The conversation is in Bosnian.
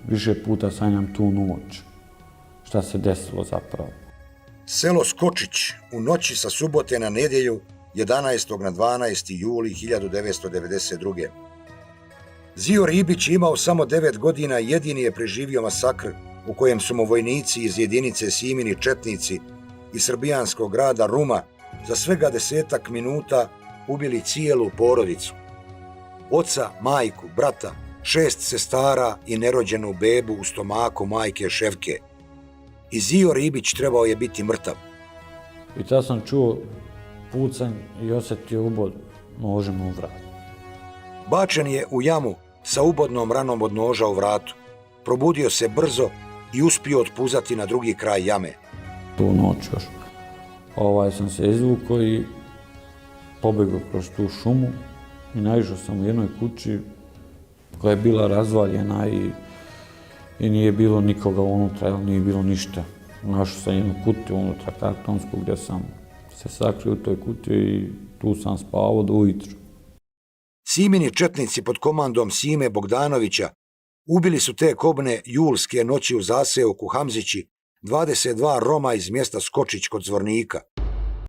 više puta sanjam tu noć. Šta se desilo zapravo. Selo Skočić u noći sa subote na nedjelju 11. na 12. juli 1992. Zio Ribić imao samo 9 godina i jedini je preživio masakr u kojem su mu vojnici iz jedinice Simini četnici iz srbijanskog grada Ruma za svega 10 minuta ubili cijelu porodicu. Oca, majku, brata, 6 sestara i nerođenu bebu u stomaku majke Ševke. I Zio Ribić trebao je biti mrtav. I tada sam čuo pucanj i osjetio ubod nožem u vrat. Bačen je u jamu sa ubodnom ranom od noža u vratu. Probudio se brzo i uspio otpuzati na drugi kraj jame. Tu noć još. Sam se izvukao i pobegao kroz tu šumu i naišao sam u jednoj kući koja je bila razvaljena i nije bilo nikoga unutra, nije bilo ništa. Našao sam jednu kutiju unutra kartonsku gdje sam se sakrio u toj kutiji i tu sam spavao do ujutru. Simini četnici pod komandom Sime Bogdanovića ubili su te kobne julske noći u zaseoku Hamzići 22 Roma iz mjesta Skočić kod Zvornika.